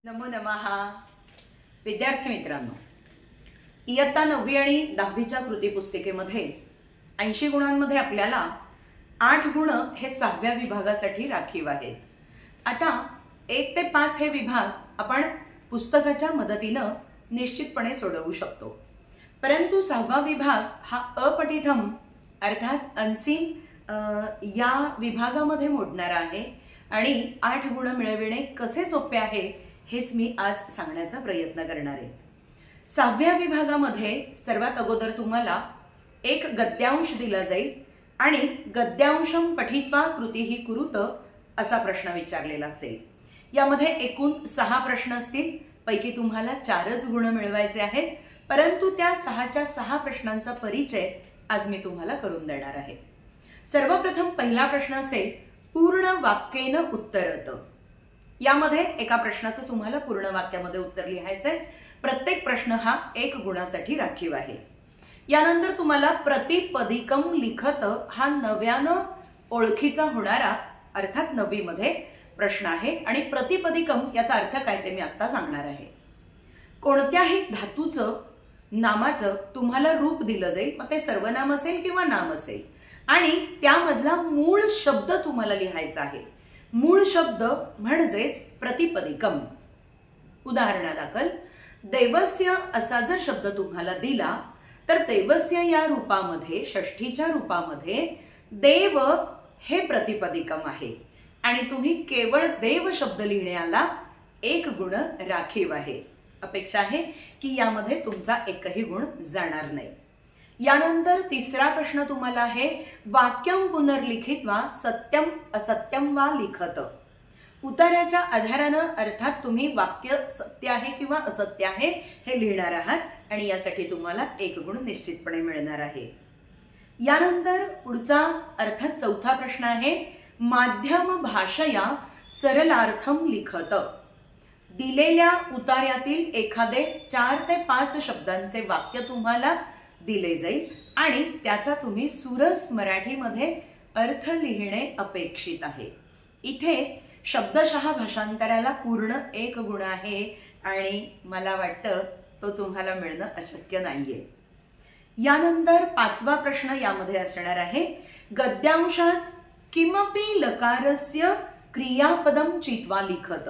नमो नमः. विद्यार्थी मित्रांनो, इयत्ता 9वी आणि 10वीच्या कृतीपुस्तिकेमध्ये 80 गुणांमध्ये आपल्याला 8 गुण हे 6व्या विभागासाठी राखीव आहेत. आता 1 ते 5 हे विभाग आपण पुस्तकाच्या मदतीने निश्चितपणे सोडवू शकतो, परंतु 6वा विभाग हा अपठितम अर्थात अनसीन या विभागामध्ये मोडणारा आहे आणि 8 गुण मिळविणे कसे सोपे आहे हेच मी आज सांगण्याचा प्रयत्न करणार आहे. 6व्या विभागामध्ये सर्वात अगोदर तुम्हाला एक गद्यांश दिला जाईल आणि गद्यांशम पठित्वा कृतीहि कुरुत असा प्रश्न विचारलेला असेल. यामध्ये एकूण 6 प्रश्न असतील. पैकी तुम्हाला 4च गुण मिळवायचे आहेत, परंतु त्या 6च्या 6 प्रश्नांचा परिचय आज मी तुम्हाला करून देणार आहे. सर्वप्रथम पहिला प्रश्न असेल पूर्ण वाक्येन उत्तरत. यामध्ये एका प्रश्नाचं तुम्हाला पूर्ण वाक्यामध्ये उत्तर लिहायचं आहे. प्रत्येक प्रश्न हा 1 गुणासाठी राखीव आहे. यानंतर तुम्हाला प्रतिपदिकम लिखत हा नव्यानं ओळखीचा होणारा अर्थात 9वी मध्ये प्रश्न आहे आणि प्रतिपदिकम याचा अर्थ काय ते मी आता सांगणार आहे. कोणत्याही धातूचं नामाचं तुम्हाला रूप दिलं जाईल, मग ते सर्वनाम असेल किंवा नाम असेल, आणि त्यामधला मूळ शब्द तुम्हाला लिहायचा आहे. मूळ शब्द म्हणजेच प्रतिपदिकम. उदाहरणादाखल देवस्य असा जर शब्द तुम्हाला दिला तर देवस्य या रूपामध्ये षष्ठीच्या रूपामध्ये देव हे प्रतिपदिकम आहे आणि तुम्ही केवळ देव शब्द लिहिण्याला 1 गुण राखीव आहे. अपेक्षा आहे की यामध्ये तुमचा एकही गुण जाणार नाही. यानंतर तिसरा प्रश्न तुम्हाला आहे वाक्यम पुनर्लिखित्वा सत्यम असत्यम वा लिखत. उत्तराच्या आधारानं अर्थात तुम्ही वाक्य सत्य आहे किंवा असत्य आहे हे लिहिणार आहात आणि यासाठी तुम्हाला 1 गुण निश्चितपणे मिळणार आहे. यानंतर पुढचा अर्थात चौथा प्रश्न आहे माध्यम भाषया सरलार्थम लिखत. दिलेल्या उतार्यातील एखादे 4 ते 5 शब्दांचे वाक्य तुम्हाला दिले जाईल आणि त्याचा तुम्ही सुरस मराठीमध्ये अर्थ लिहिणे अपेक्षित आहे. इथे शब्दशः भाषांतराला पूर्ण 1 गुण आहे आणि मला वाटतं तो तुम्हाला मिळणं अशक्य नाहीये. यानंतर 5वा प्रश्न यामध्ये असणार आहे गद्यांशात किमपि लकारस्य क्रियापदम चित्वा लिखत.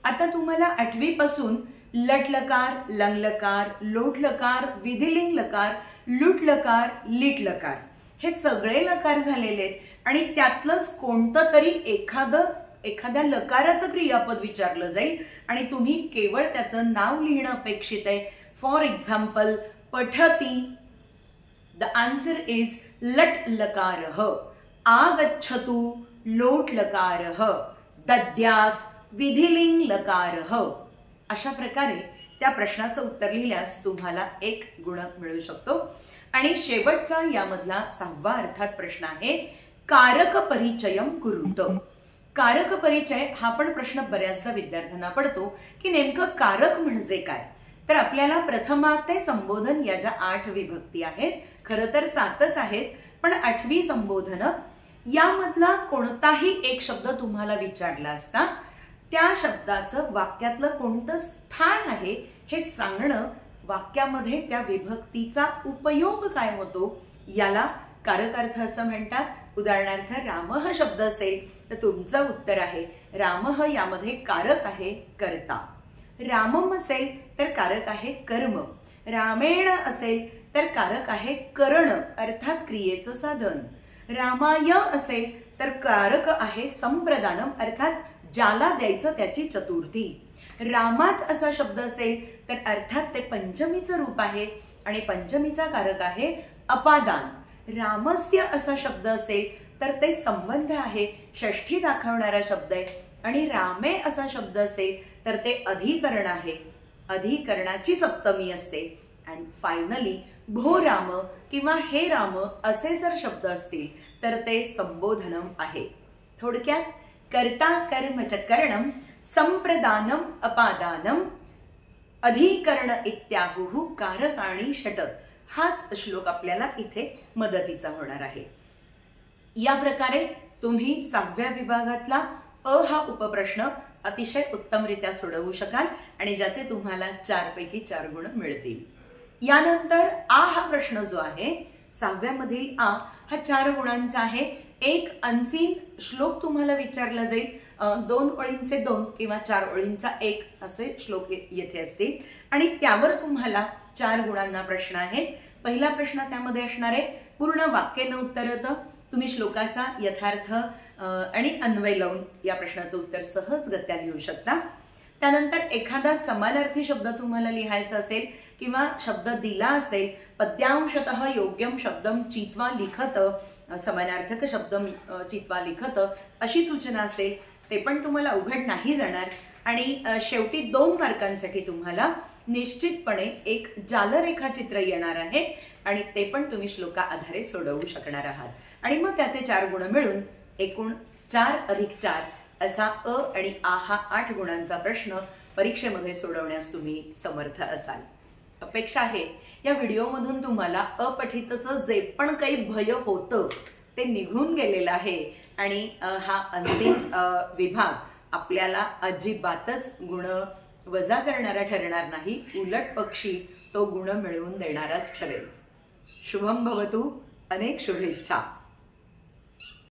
आता तुम्हाला 8वी पासून लट लकार, लंग लकार, लोट लकार, विधिलिंग लकार, लुट लकार, लिट लकार हे सगळे लकार झालेले आहेत आणि त्यातलंच कोणतं तरी एखाद्या लकाराचं क्रियापद विचारलं जाईल आणि तुम्ही केवळ त्याचं नाव लिहिणं अपेक्षित आहे. फॉर एक्झाम्पल पठती, द आन्सर इज लट लकारः. आगच्छतु लोट लकारः. दद्यात् विधिलिंग लकारः. अशा प्रकारे त्या प्रश्नाचं उत्तर लिहिल्यास तुम्हाला 1 गुण मिळू शकतो. आणि शेवटचा यामधला 6वा अर्थात प्रश्न आहे कारक परिचयम कुरुत. कारक परिचय हा पण प्रश्न बऱ्याचदा विद्यार्थ्यांना पडतो की नेमकं कारक म्हणजे काय. तर आपल्याला प्रथमा ते संबोधन या ज्या 8 विभक्ती आहेत, खरं तर 7च आहेत, पण 8वी संबोधन यामधला कोणताही एक शब्द तुम्हाला विचारला असता त्या शब्दाचं वाक्यातलं कोणतं स्थान आहे हे सांगणं, वाक्यामध्ये त्या विभक्तीचा उपयोग काय होतो याला कारकार्थ असं म्हणतात. उदाहरणार्थ रामः शब्द असेल तर तुमचं उत्तर आहे रामः यामध्ये कारक आहे कर्ता. रामम असेल तर कारक आहे कर्म. रामेण असेल तर कारक आहे करण अर्थात क्रियेचं साधन. रामाय असेल तर कारक आहे संप्रदानम अर्थात ज्याला द्यायचं त्याची चतुर्थी. रामात असा शब्द असेल तर अर्थात ते पंचमीचं रूप आहे आणि पंचमीचा कारक आहे अपादान. रामस्य असा शब्द असेल तर ते संबंध आहे, षष्ठी दाखवणारा शब्द आहे. आणि रामे असा शब्द असेल तर ते अधिकरण आहे, अधिकरणाची सप्तमी असते. आणि फायनली भो राम किंवा हे राम असे जर शब्द असतील तर ते संबोधनम आहे. थोडक्यात कर्ता कर्म च करणम संप्रदानम अपादानम अधिकरण इत्याहुः कारकाणि षट हाच श्लोक आपल्याला इथे मदतीचा होणार आहे. या प्रकारे तुम्ही 6व्या विभागातला अ हा उपप्रश्न अतिशय उत्तमरित्या सोडवू शकाल आणि ज्याचे तुम्हाला 4 पैकी 4 गुण मिळतील। यानंतर आ हा प्रश्न जो आहे 6व्या मधील आ हा 4 गुणांचा आहे। एक अनसीन श्लोक तुम्हाला विचारला जाईल, 2 ओळींचे 2 किंवा 4 ओळींचा 1 असे श्लोक येथे असतील आणि त्यावर तुम्हाला 4 गुणांना प्रश्न आहे। पहिला प्रश्न त्यामध्ये असणार आहे पूर्ण वाक्य न उत्तरत तुम्ही श्लोकाचा यथार्थ आणि अन्वय लावून या प्रश्नाचं उत्तर सहजगत्या लिहू शकता। त्यानंतर एखादा समानार्थी शब्द तुम्हाला लिहायचा असेल किंवा शब्द दिला असेल, पद्यांशतः योग्यम शब्दम चित्वा लिखत, समानार्थक शब्द चित्वा लिखत अशी सूचना असेल, ते पण तुम्हाला अवघड नाही जाणार। आणि शेवटी 2 मार्कांसाठी तुम्हाला निश्चितपणे एक जालरेखाचित्र येणार आहे आणि ते पण तुम्ही श्लोका आधारे सोडवू शकणार आहात आणि मग त्याचे 4 गुण मिळून एकूण 4 अधिक 4 असा अ आणि आ हा 8 गुणांचा प्रश्न परीक्षेमध्ये सोडवण्यास तुम्ही समर्थ असाल। अपेक्षा आहे या व्हिडिओमधून तुम्हाला अपठितचं जे पण काही भय होतं ते निघून गेलेलं आहे आणि हा अनसीन विभाग आपल्याला अजिबातच गुण वजा करणारा ठरणार नाही, उलट पक्षी तो गुण मिळवून देणाराच ठरेल। शुभम भवतु, अनेक शुभेच्छा।